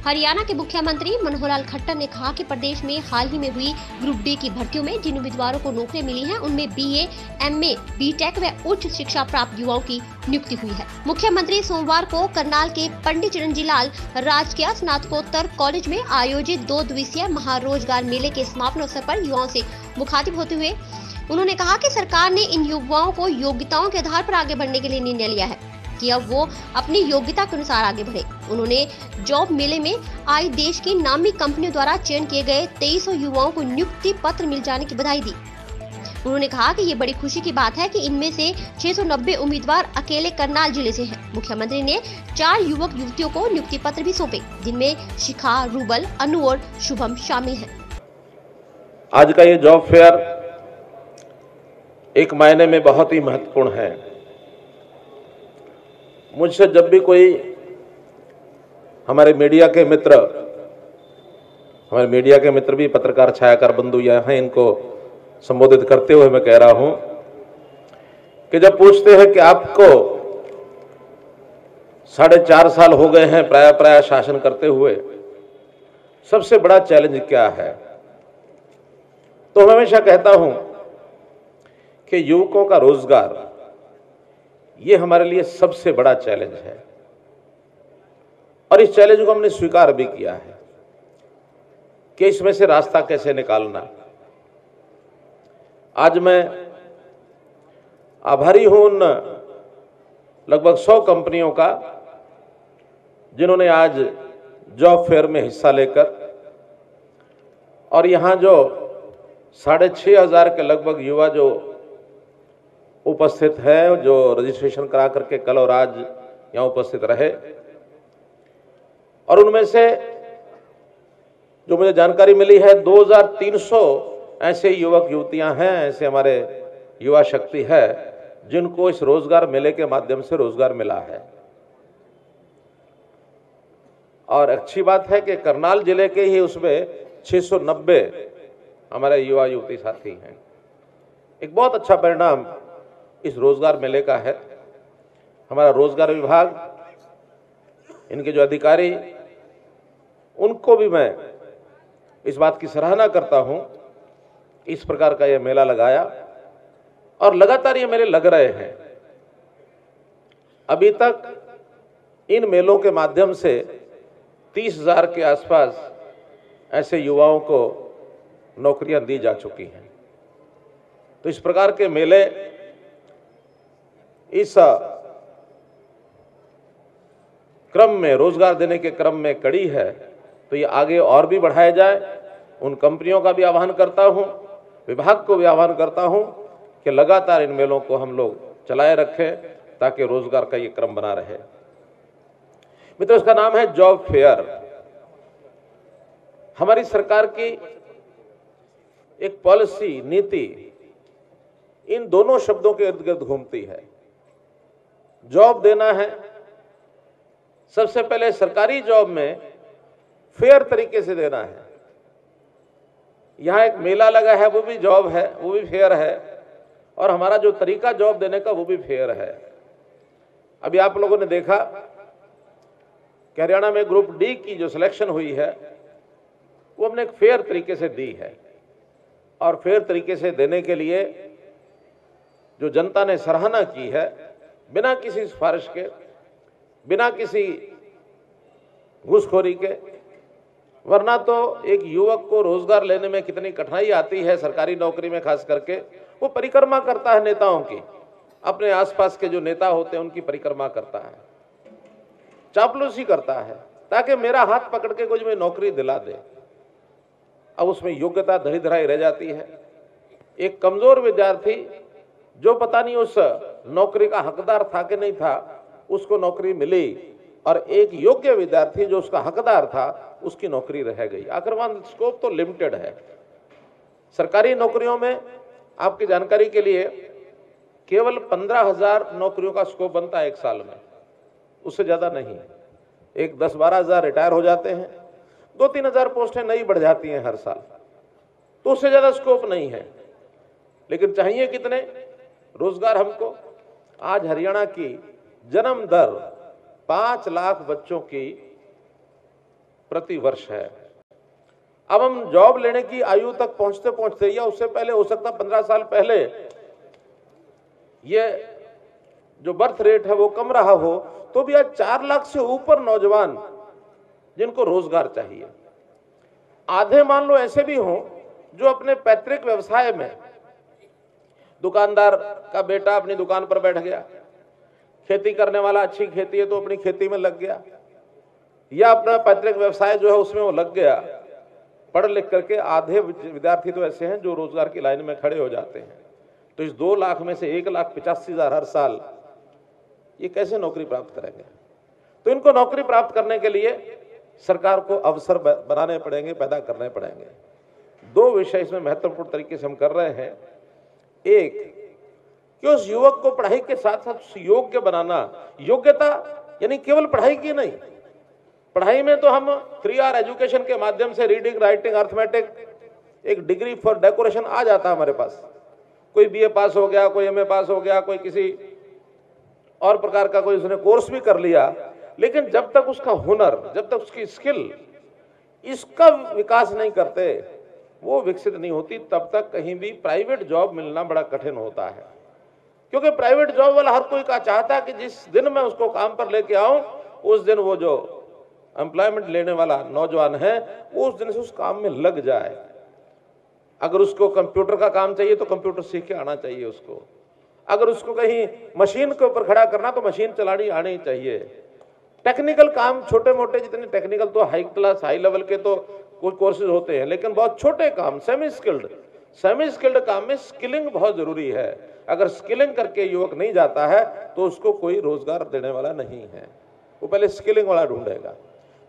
हरियाणा के मुख्यमंत्री मनोहर लाल खट्टर ने कहा कि प्रदेश में हाल ही में हुई ग्रुप डी की भर्तियों में जिन उम्मीदवारों को नौकरियां मिली हैं, उनमें बीए, एमए, बीटेक व उच्च शिक्षा प्राप्त युवाओं की नियुक्ति हुई है। मुख्यमंत्री सोमवार को करनाल के पंडित चिरंजी लाल राजकीय स्नातकोत्तर कॉलेज में आयोजित 2 दिवसीय महारोजगार मेले के समापन अवसर पर युवाओं से मुखातिब होते हुए उन्होंने कहा कि सरकार ने इन युवाओं को योग्यताओं के आधार पर आगे बढ़ने के लिए निर्णय लिया है कि अब वो अपनी योग्यता के अनुसार आगे बढ़े। उन्होंने जॉब मेले में आई देश की नामी कंपनियों द्वारा चयन किए गए 2300 युवाओं को नियुक्ति पत्र मिल जाने की बधाई दी। उन्होंने कहा कि ये बड़ी खुशी की बात है कि इनमें से 690 उम्मीदवार अकेले करनाल जिले से हैं। मुख्यमंत्री ने 4 युवक युवतियों को नियुक्ति पत्र भी सौंपे, जिनमें शिखा, रूबल, अनु और शुभम शामिल हैं। आज का ये जॉब फेयर एक मायने में बहुत ही महत्वपूर्ण है। मुझसे जब भी कोई हमारे मीडिया के मित्र भी पत्रकार, छायाकार बंधु यहाँ हैं, इनको संबोधित करते हुए मैं कह रहा हूं कि जब पूछते हैं कि आपको 4.5 साल हो गए हैं प्राय शासन करते हुए, सबसे बड़ा चैलेंज क्या है, तो मैं हमेशा कहता हूं कि युवकों का रोजगार ये हमारे लिए सबसे बड़ा चैलेंज है और इस चैलेंज को हमने स्वीकार भी किया है कि इसमें से रास्ता कैसे निकालना। आज मैं आभारी हूं उन लगभग 100 कंपनियों का जिन्होंने आज जॉब फेयर में हिस्सा लेकर और यहां जो 6500 के लगभग युवा जो उपस्थित है, जो रजिस्ट्रेशन करा करके कल और आज यहां उपस्थित रहे, और उनमें से जो मुझे जानकारी मिली है 2300 ऐसे युवक युवतियां हैं, ऐसे हमारे युवा शक्ति है जिनको इस रोजगार मेले के माध्यम से रोजगार मिला है। और अच्छी बात है कि करनाल जिले के ही उसमें 690 हमारे युवा युवती साथी हैं। एक बहुत अच्छा परिणाम इस रोजगार मेले का है। हमारा रोजगार विभाग, इनके जो अधिकारी, उनको भी मैं इस बात की सराहना करता हूं, इस प्रकार का यह मेला लगाया और लगातार ये मेले लग रहे हैं। अभी तक इन मेलों के माध्यम से 30,000 के आसपास ऐसे युवाओं को नौकरियां दी जा चुकी हैं। तो इस प्रकार के मेले इस क्रम में, रोजगार देने के क्रम में कड़ी है, तो ये आगे और भी बढ़ाया जाए। उन कंपनियों का भी आह्वान करता हूं, विभाग को भी आह्वान करता हूं कि लगातार इन मेलों को हम लोग चलाए रखें ताकि रोजगार का ये क्रम बना रहे। मित्रों, इसका नाम है जॉब फेयर। हमारी सरकार की एक पॉलिसी, नीति इन दोनों शब्दों के इर्द गिर्द घूमती है। जॉब देना है, सबसे पहले सरकारी जॉब में फेयर तरीके से देना है। यहां एक मेला लगा है, वो भी जॉब है, वो भी फेयर है, और हमारा जो तरीका जॉब देने का वो भी फेयर है। अभी आप लोगों ने देखा कि हरियाणा में ग्रुप डी की जो सिलेक्शन हुई है वो हमने एक फेयर तरीके से दी है, और फेयर तरीके से देने के लिए जो जनता ने सराहना की है, बिना किसी सिफारिश के, बिना किसी घूसखोरी के, वरना तो एक युवक को रोजगार लेने में कितनी कठिनाई आती है सरकारी नौकरी में, खास करके वो परिक्रमा करता है नेताओं की, अपने आसपास के जो नेता होते हैं उनकी परिक्रमा करता है, चापलूसी करता है ताकि मेरा हाथ पकड़ के कोई मुझे नौकरी दिला दे। अब उसमें योग्यता धरी धराई रह जाती है। एक कमजोर विद्यार्थी जो पता नहीं उस नौकरी का हकदार था कि नहीं था, उसको नौकरी मिली, और एक योग्य विद्यार्थी जो उसका हकदार था उसकी नौकरी रह गई। आखिर वहां स्कोप तो लिमिटेड है। सरकारी नौकरियों में आपकी जानकारी के लिए केवल 15,000 नौकरियों का स्कोप बनता है एक साल में, उससे ज्यादा नहीं। एक 10-12 हजार रिटायर हो जाते हैं, 2-3 हजार पोस्टें नई बढ़ जाती हैं हर साल, तो उससे ज्यादा स्कोप नहीं है। लेकिन चाहिए कितने रोजगार हमको? आज हरियाणा की जन्म दर 5 लाख बच्चों की प्रति वर्ष है। अब हम जॉब लेने की आयु तक पहुंचते पहुंचते, या उससे पहले हो सकता 15 साल पहले, ये जो बर्थ रेट है वो कम रहा हो, तो भी आज 4 लाख से ऊपर नौजवान जिनको रोजगार चाहिए। आधे मान लो ऐसे भी हों जो अपने पैतृक व्यवसाय में, दुकानदार का बेटा अपनी दुकान पर बैठ गया, खेती करने वाला अच्छी खेती है तो अपनी खेती में लग गया, या अपना पैतृक व्यवसाय जो है उसमें वो लग गया। पढ़ लिख करके आधे विद्यार्थी तो ऐसे हैं जो रोजगार की लाइन में खड़े हो जाते हैं। तो इस 2 लाख में से 1,85,000 हर साल ये कैसे नौकरी प्राप्त करेंगे? तो इनको नौकरी प्राप्त करने के लिए सरकार को अवसर बनाने पड़ेंगे, पैदा करने पड़ेंगे। 2 विषय इसमें महत्वपूर्ण तरीके से हम कर रहे हैं। एक कि उस युवक को पढ़ाई के साथ साथ योग्य बनाना। योग्यता यानी केवल पढ़ाई की नहीं, पढ़ाई में तो हम 3R एजुकेशन के माध्यम से रीडिंग, राइटिंग, अर्थमेटिक, एक डिग्री फॉर डेकोरेशन आ जाता है हमारे पास। कोई BA पास हो गया, कोई MA पास हो गया, कोई किसी और प्रकार का कोई उसने कोर्स भी कर लिया, लेकिन जब तक उसका हुनर, जब तक उसकी स्किल, इसका विकास नहीं करते, वो विकसित नहीं होती, तब तक कहीं भी प्राइवेट जॉब मिलना बड़ा कठिन होता है। क्योंकि प्राइवेट जॉब वाला हर कोई का चाहता है कि जिस दिन मैं उसको काम पर लेके आऊं, उस दिन वो जो एम्प्लॉयमेंट लेने वाला नौजवान है वो उस दिन से उस काम में लग जाए। अगर उसको कंप्यूटर का काम चाहिए तो कंप्यूटर सीख के आना चाहिए उसको। अगर उसको कहीं मशीन के ऊपर खड़ा करना तो मशीन चलानी आनी चाहिए। टेक्निकल काम छोटे मोटे, जितने टेक्निकल तो हाई क्लास, हाई लेवल के तो कुछ कोर्सेज होते हैं, लेकिन बहुत छोटे काम, सेमी स्किल्ड काम में स्किलिंग बहुत जरूरी है। अगर स्किलिंग करके युवक नहीं जाता है तो उसको कोई रोजगार देने वाला नहीं है, वो पहले स्किलिंग वाला ढूंढेगा।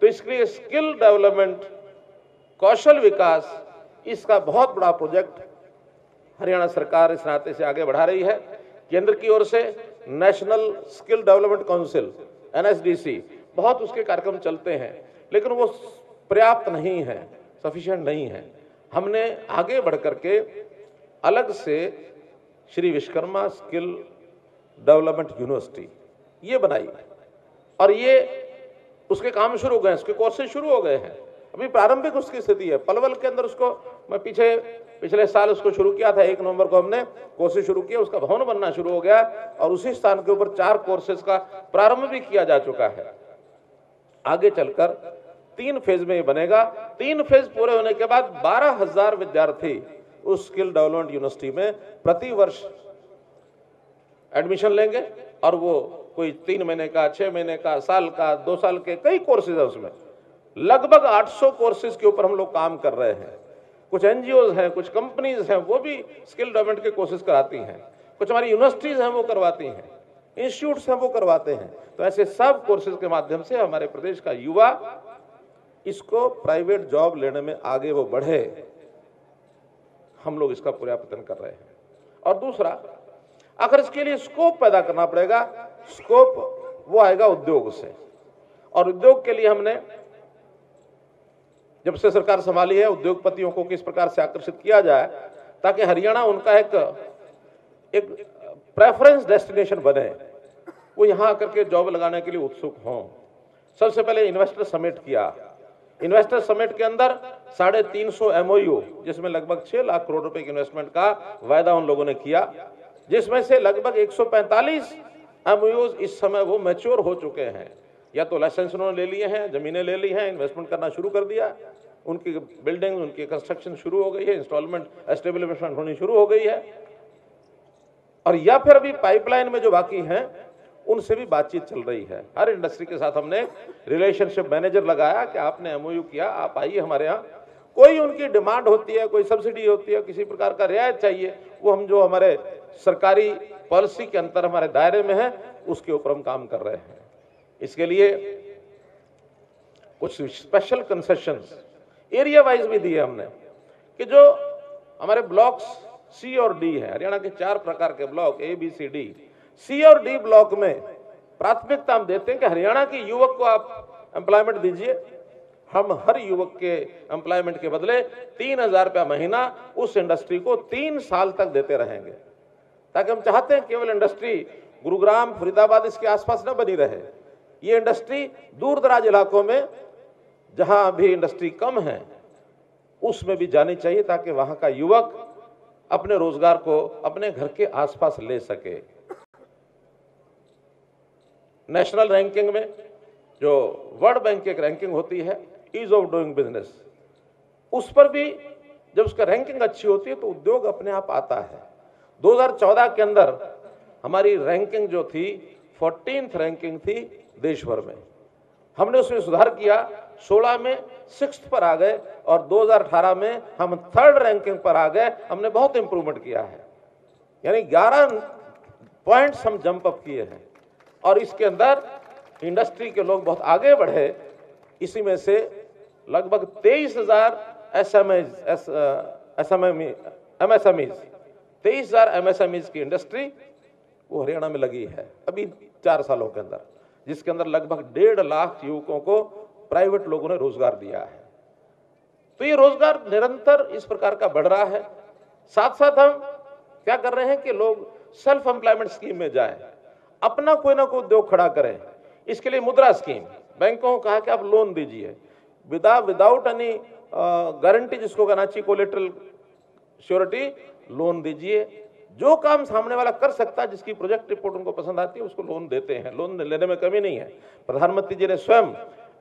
तो इसलिए स्किल डेवलपमेंट, कौशल विकास, इसका बहुत बड़ा प्रोजेक्ट हरियाणा सरकार इस नाते से आगे बढ़ा रही है। केंद्र की ओर से national skill development council NSDC, बहुत उसके कार्यक्रम चलते हैं, लेकिन वो पर्याप्त नहीं है, सफिशिएंट नहीं है। हमने आगे बढ़ करके अलग से Shri Vishwakarma skill development university ये बनाई, और ये उसके काम शुरू हो गए, उसके कोर्सेज शुरू हो गए हैं। अभी प्रारंभिक उसकी स्थिति है। पलवल के अंदर उसको मैं पिछले साल उसको शुरू किया था, 1 नवंबर को हमने कोर्सेज शुरू किया, उसका भवन बनना शुरू हो गया, और उसी स्थान के ऊपर 4 कोर्सेज का प्रारंभ भी किया जा चुका है। आगे चलकर 3 फेज में ये बनेगा। 3 फेज पूरे होने के बाद 12,000 विद्यार्थी उस स्किल डेवलपमेंट यूनिवर्सिटी में प्रति वर्ष एडमिशन लेंगे, और वो कोई 3 महीने का, 6 महीने का, साल का, 2 साल के कई कोर्सेज है उसमें। लगभग 800 कोर्सेज के ऊपर हम लोग काम कर रहे हैं। कुछ NGOs हैं, कुछ कंपनीज हैं, वो भी स्किल डेवलपमेंट के कोर्सेज कराती हैं। कुछ हमारी यूनिवर्सिटीज हैं वो करवाती हैं, इंस्टीट्यूट्स हैं वो करवाते हैं। तो ऐसे सब कोर्सेज के माध्यम से हमारे प्रदेश का युवा इसको प्राइवेट जॉब लेने में आगे वो बढ़े, हम लोग इसका प्रयत्न कर रहे हैं। और दूसरा, अगर इसके लिए स्कोप पैदा करना पड़ेगा। स्कोप वो आएगा उद्योग से, और उद्योग के लिए हमने जब से सरकार संभाली है, उद्योगपतियों को किस प्रकार से आकर्षित किया जाए ताकि हरियाणा उनका एक प्रेफरेंस डेस्टिनेशन बने, वो यहाँ आकर के जॉब लगाने के लिए उत्सुक हों। सबसे पहले इन्वेस्टर समिट किया। इन्वेस्टर समिट के अंदर 350 MOU, जिसमें लगभग 6 लाख करोड़ रुपए की इन्वेस्टमेंट का वायदा उन लोगों ने किया, जिसमें से लगभग 145 MOUs इस समय वो मैच्योर हो चुके हैं। या तो लाइसेंस उन्होंने ले लिए हैं, जमीनें ले ली हैं, इन्वेस्टमेंट करना शुरू कर दिया, उनकी बिल्डिंग, उनकी कंस्ट्रक्शन शुरू हो गई है, इंस्टॉलमेंट एस्टेब्लिशमेंट होनी शुरू हो गई है, और या फिर अभी पाइपलाइन में जो बाकी हैं उनसे भी बातचीत चल रही है। हर इंडस्ट्री के साथ हमने रिलेशनशिप मैनेजर लगाया कि आपने MOU किया, आप आइए हमारे यहाँ। कोई उनकी डिमांड होती है, कोई सब्सिडी होती है, किसी प्रकार का रियायत चाहिए, वो हम जो हमारे सरकारी पॉलिसी के अंतर हमारे दायरे में है उसके ऊपर हम काम कर रहे हैं। इसके लिए कुछ स्पेशल कंसेशंस एरिया वाइज भी दिए हमने, कि जो हमारे ब्लॉक्स C और D है, हरियाणा के 4 प्रकार के block A, B, C, D। C और D ब्लॉक में प्राथमिकता हम देते हैं कि हरियाणा के युवक को आप एम्प्लॉयमेंट दीजिए। हम हर युवक के एम्प्लॉयमेंट के बदले 3,000 रुपया महीना उस इंडस्ट्री को 3 साल तक देते रहेंगे, ताकि हम चाहते हैं केवल इंडस्ट्री गुरुग्राम, फरीदाबाद इसके आसपास न बनी रहे। ये इंडस्ट्री दूर दराज इलाकों में जहां भी इंडस्ट्री कम है उसमें भी जानी चाहिए, ताकि वहां का युवक अपने रोजगार को अपने घर के आसपास ले सके। नेशनल रैंकिंग में जो वर्ल्ड बैंक की एक रैंकिंग होती है ईज ऑफ डूइंग बिजनेस, उस पर भी जब उसका रैंकिंग अच्छी होती है तो उद्योग अपने आप आता है। 2014 के अंदर हमारी रैंकिंग जो थी 14th रैंकिंग थी देश भर में। हमने उसमें सुधार किया, 16 में 6th पर आ गए और 2018 में हम 3rd रैंकिंग पर आ गए। हमने बहुत इंप्रूवमेंट किया है, यानी 11 पॉइंट्स हम जंप अप किए हैं। और इसके अंदर इंडस्ट्री के लोग बहुत आगे बढ़े। इसी में से लगभग 23,000 MSMEs की इंडस्ट्री वो हरियाणा में लगी है अभी 4 सालों के अंदर, जिसके अंदर लगभग 1.5 लाख युवकों को प्राइवेट लोगों ने रोजगार दिया है। तो ये रोजगार निरंतर इस प्रकार का बढ़ रहा है। साथ साथ हम क्या कर रहे हैं कि लोग सेल्फ एम्प्लॉयमेंट स्कीम में जाएं, अपना कोई ना कोई उद्योग खड़ा करें। इसके लिए मुद्रा स्कीम, बैंकों को कहा कि आप लोन दीजिए विदाउट एनी गारंटी, जिसको कहना चाहिए कोलेटरल श्योरिटी, लोन दीजिए। जो काम सामने वाला कर सकता है, जिसकी प्रोजेक्ट रिपोर्ट उनको पसंद आती है, उसको लोन देते हैं। लोन लेने में कमी नहीं है। प्रधानमंत्री जी ने स्वयं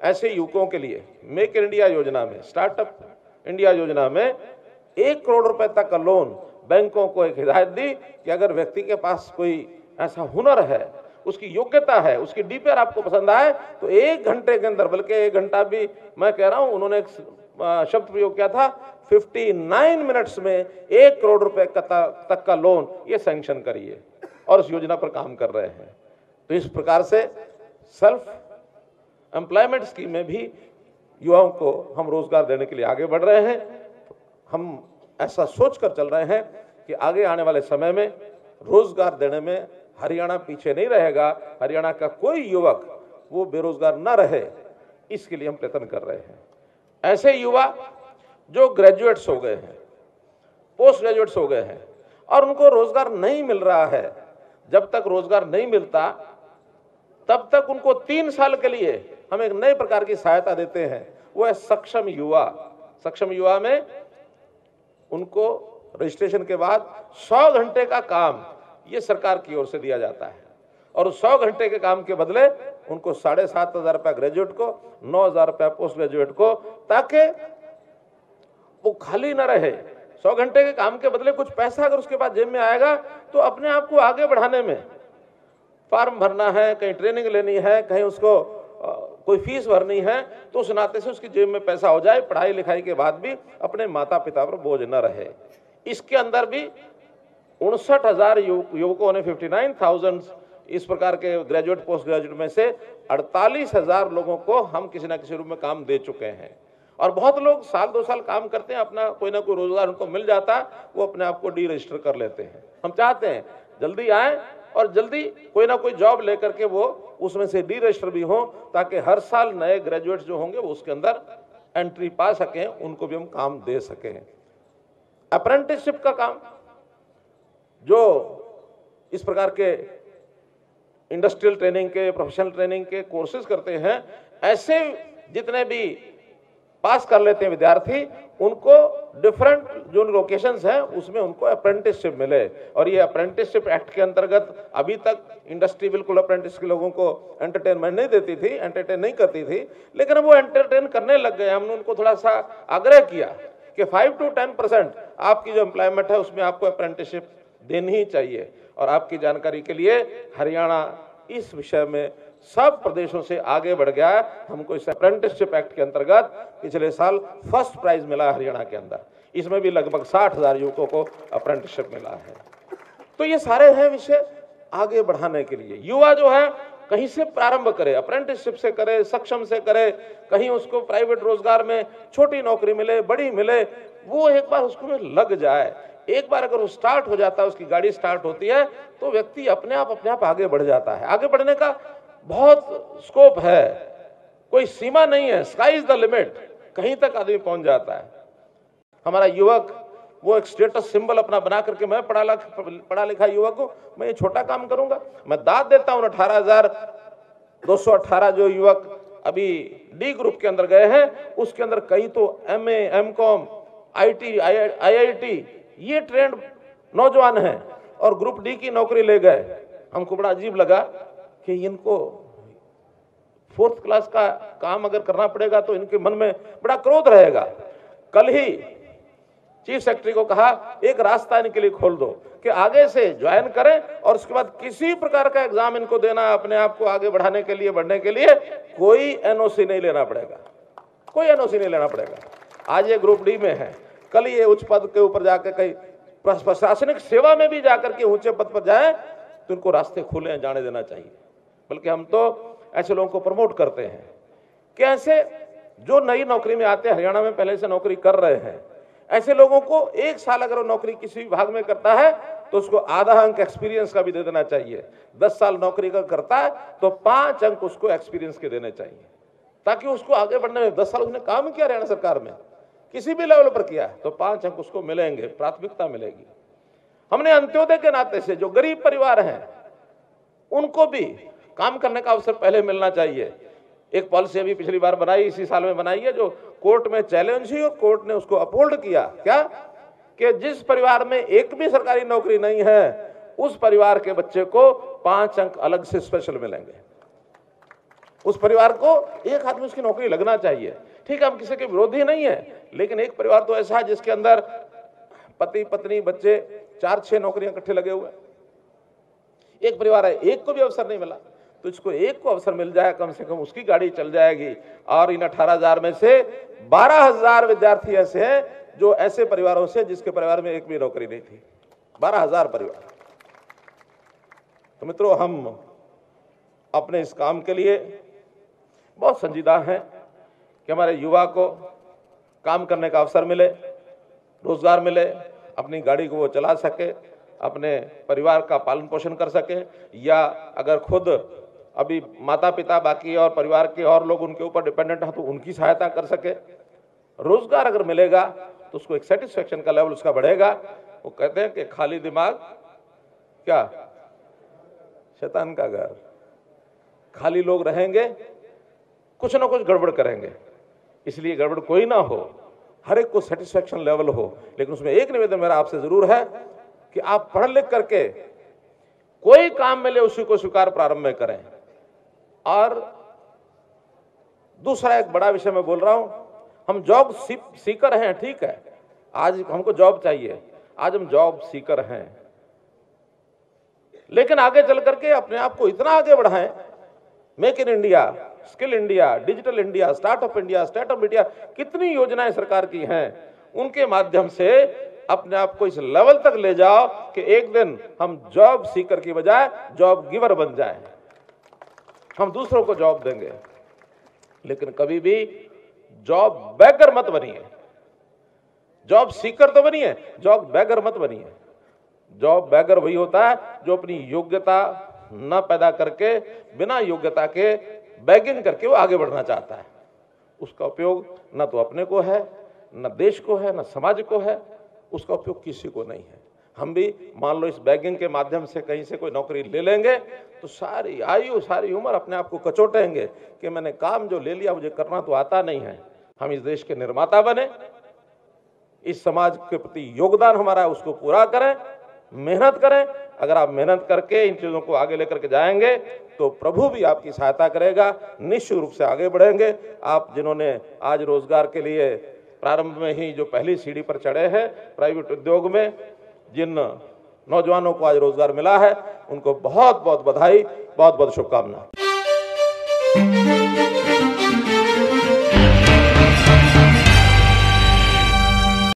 ऐसे युवकों के लिए मेक इन इंडिया योजना में, स्टार्टअप इंडिया योजना में 1 करोड़ रुपए तक का लोन बैंकों को एक हिदायत दी कि अगर व्यक्ति के पास कोई ऐसा हुनर है, उसकी योग्यता है, उसकी डीपीआर आपको पसंद आए, तो 1 घंटे के अंदर, बल्कि 1 घंटा भी मैं कह रहा हूं, उन्होंने एक शब्द प्रयोग किया था, 59 मिनट्स में 1 करोड़ रुपए तक का लोन ये सैंक्शन करिए, और इस योजना पर काम कर रहे हैं। तो इस प्रकार से सेल्फ एम्प्लॉयमेंट स्कीम में भी युवाओं को हम रोजगार देने के लिए आगे बढ़ रहे हैं। हम ऐसा सोचकर चल रहे हैं कि आगे आने वाले समय में रोजगार देने में हरियाणा पीछे नहीं रहेगा। हरियाणा का कोई युवक वो बेरोजगार न रहे, इसके लिए हम प्रयत्न कर रहे हैं। ऐसे युवा जो ग्रेजुएट्स हो गए हैं, पोस्ट ग्रेजुएट्स हो गए हैं और उनको रोजगार नहीं मिल रहा है, जब तक रोजगार नहीं मिलता तब तक उनको 3 साल के लिए हम एक नए प्रकार की सहायता देते हैं, वो है सक्षम युवा। सक्षम युवा में उनको रजिस्ट्रेशन के बाद 100 घंटे का काम ये सरकार की ओर से दिया जाता है, और उस 100 घंटे के काम के बदले उनको 7,500 रुपया ग्रेजुएट को, 9,000 रुपया पोस्ट ग्रेजुएट को, ताकि वो खाली ना रहे। 100 घंटे के काम के बदले कुछ पैसा अगर उसके पास जेब में आएगा तो अपने आप को आगे बढ़ाने में, फॉर्म भरना है, कहीं ट्रेनिंग लेनी है, कहीं उसको कोई फीस भरनी है, तो उस नाते से उसकी जेब में पैसा हो जाए, पढ़ाई लिखाई के बाद भी अपने माता पिता पर बोझ न रहे। इसके अंदर भी 59,000 युवकों ने 59,000 इस प्रकार के ग्रेजुएट पोस्ट ग्रेजुएट में से 48,000 लोगों को हम किसी ना किसी रूप में काम दे चुके हैं। और बहुत लोग साल 2 साल काम करते हैं, अपना कोई ना कोई रोजगार उनको मिल जाता है, वो अपने आप को डी रजिस्टर कर लेते हैं। हम चाहते हैं जल्दी आए और जल्दी कोई ना कोई जॉब लेकर के वो उसमें से डी रजिस्टर भी हो, ताकि हर साल नए ग्रेजुएट्स जो होंगे वो उसके अंदर एंट्री पा सकें, उनको भी हम काम दे सकें। अप्रेंटिसशिप का काम, जो इस प्रकार के इंडस्ट्रियल ट्रेनिंग के, प्रोफेशनल ट्रेनिंग के कोर्सेज करते हैं, ऐसे जितने भी पास कर लेते हैं विद्यार्थी, उनको डिफरेंट जो लोकेशंस हैं उसमें उनको अप्रेंटिसशिप मिले। और ये अप्रेंटिसशिप एक्ट के अंतर्गत अभी तक इंडस्ट्री बिल्कुल अप्रेंटिस के लोगों को एंटरटेनमेंट नहीं देती थी, एंटरटेन नहीं करती थी, लेकिन वो एंटरटेन करने लग गए। हमने उनको थोड़ा सा आग्रह किया कि 5 to 10% आपकी जो एम्प्लॉयमेंट है उसमें आपको अप्रेंटिसशिप देनी ही चाहिए। और आपकी जानकारी के लिए हरियाणा इस विषय में सब प्रदेशों से आगे बढ़ गया है। हमको इस अप्रेंटिसशिप एक्ट के अंतर्गत पिछले साल फर्स्ट प्राइज मिला है हरियाणा के अंदर। इसमें भी लगभग 60,000 युवकों को अप्रेंटिसशिप मिला है। तो ये सारे हैं विषय आगे बढ़ाने के लिए। युवा जो है कहीं से प्रारंभ करे, अप्रेंटिसशिप से करे, सक्षम से करे, कहीं उसको प्राइवेट रोजगार में छोटी नौकरी मिले, बड़ी मिले, वो एक बार उसको में लग जाए। एक बार अगर वो स्टार्ट हो जाता है, उसकी गाड़ी स्टार्ट होती है, तो व्यक्ति अपने आप आगे बढ़ जाता है। आगे बढ़ने का बहुत स्कोप है, कोई सीमा नहीं है, स्काई इज द लिमिट, कहीं तक आदमी पहुंच जाता है। हमारा युवक वो एक स्टेटस सिंबल अपना बना करके मैं पढ़ा लिखा युवक हूं, मैं ये छोटा काम करूंगा। मैं दाद देता हूं 18,218 जो युवक अभी डी ग्रुप के अंदर गए हैं, उसके अंदर कई तो MA, MCOM, IT, IIT ये ट्रेंड नौजवान हैं और ग्रुप डी की नौकरी ले गए। हमको बड़ा अजीब लगा कि इनको 4th क्लास का काम अगर करना पड़ेगा तो इनके मन में बड़ा क्रोध रहेगा। कल ही चीफ सेक्रेटरी को कहा एक रास्ता इनके लिए खोल दो कि आगे से ज्वाइन करें और उसके बाद किसी प्रकार का एग्जाम इनको देना, अपने आप को आगे बढ़ाने के लिए, बढ़ने के लिए कोई NOC नहीं लेना पड़ेगा, कोई NOC नहीं लेना पड़ेगा। आज ये ग्रुप डी में है, कल ये उच्च पद के ऊपर जाकर कहीं प्रशासनिक सेवा में भी जाकर के ऊंचे पद पर जाए तो इनको रास्ते खुले जाने देना चाहिए। बल्कि हम तो ऐसे लोगों को प्रमोट करते हैं कि ऐसे जो नई नौकरी में आते हैं, हरियाणा में पहले से नौकरी कर रहे हैं, ऐसे लोगों को 1 साल अगर वो नौकरी किसी विभाग में करता है तो उसको आधा अंक एक्सपीरियंस का भी दे देना चाहिए। 10 साल नौकरी का करता है तो 5 अंक उसको एक्सपीरियंस के देने चाहिए, ताकि उसको आगे बढ़ने में 10 साल उसने काम किया हरियाणा सरकार में, किसी भी लेवल पर किया तो 5 अंक उसको मिलेंगे, प्राथमिकता मिलेगी। हमने अंत्योदय के नाते से जो गरीब परिवार हैं उनको भी काम करने का अवसर पहले मिलना चाहिए। एक पॉलिसी अभी पिछली बार बनाई, इसी साल में बनाई है, जो कोर्ट में चैलेंज हुई और कोर्ट ने उसको अपहोल्ड किया। क्या कि जिस परिवार में एक भी सरकारी नौकरी नहीं है उस परिवार के बच्चे को 5 अंक अलग से स्पेशल मिलेंगे। उस परिवार को एक हाथ में उसकी नौकरी लगना चाहिए। ठीक है, हम किसी के विरोधी नहीं है, लेकिन एक परिवार तो ऐसा है जिसके अंदर पति पत्नी बच्चे 4-6 नौकरियां इकट्ठे लगे हुए। एक परिवार है, एक को भी अवसर नहीं मिला, तो इसको एक को अवसर मिल जाए, कम से कम उसकी गाड़ी चल जाएगी। और इन 18,000 में से 12,000 विद्यार्थी ऐसे हैं जो ऐसे परिवारों से जिसके परिवार में एक भी नौकरी नहीं थी। 12,000 परिवार। तो मित्रों, हम अपने इस काम के लिए बहुत संजीदा हैं कि हमारे युवा को काम करने का अवसर मिले, रोजगार मिले, अपनी गाड़ी को वो चला सके, अपने परिवार का पालन पोषण कर सके, या अगर खुद अभी माता पिता बाकी और परिवार के और लोग उनके ऊपर डिपेंडेंट हैं तो उनकी सहायता कर सके। रोजगार अगर मिलेगा तो उसको एक सेटिस्फेक्शन का लेवल उसका बढ़ेगा। वो कहते हैं कि खाली दिमाग क्या शैतान का घर। खाली लोग रहेंगे, कुछ ना कुछ गड़बड़ करेंगे। इसलिए गड़बड़ कोई ना हो, हर एक को सेटिस्फेक्शन लेवल हो। लेकिन उसमें एक निवेदन मेरा आपसे जरूर है कि आप पढ़ लिख करके कोई काम मिले उसी को स्वीकार प्रारंभ में करें। और दूसरा एक बड़ा विषय मैं बोल रहा हूं, हम जॉब सीकर हैं, ठीक है, आज हमको जॉब चाहिए, आज हम जॉब सीकर हैं, लेकिन आगे चल करके अपने आप को इतना आगे बढ़ाएं, make in India, skill India, digital India, startup India, startup India, कितनी योजनाएं सरकार की हैं, उनके माध्यम से अपने आप को इस लेवल तक ले जाओ कि एक दिन हम जॉब सीकर की बजाय जॉब गिवर बन जाएं। हम दूसरों को जॉब देंगे, लेकिन कभी भी जॉब बैगर मत बनिए। जॉब सीकर तो बनिए, जॉब बैगर मत बनिए। जॉब बैगर वही होता है जो अपनी योग्यता न पैदा करके, बिना योग्यता के बैगिंग करके वो आगे बढ़ना चाहता है। उसका उपयोग न तो अपने को है, न देश को है, न समाज को है, उसका उपयोग किसी को नहीं है। हम भी मान लो इस बैगिंग के माध्यम से कहीं से कोई नौकरी ले लेंगे तो सारी आयु, सारी उम्र अपने आप को कचोटेंगे कि मैंने काम जो ले लिया मुझे करना तो आता नहीं है। हम इस देश के निर्माता बने, इस समाज के प्रति योगदान हमारा उसको पूरा करें, मेहनत करें। अगर आप मेहनत करके इन चीजों को आगे लेकर के जाएंगे तो प्रभु भी आपकी सहायता करेगा, निश्चित रूप से आगे बढ़ेंगे। आप जिन्होंने आज रोजगार के लिए प्रारंभ में ही जो पहली सीढ़ी पर चढ़े हैं, प्राइवेट उद्योग में जिन नौजवानों को आज रोजगार मिला है, उनको बहुत बहुत बधाई, बहुत बहुत शुभकामनाएं।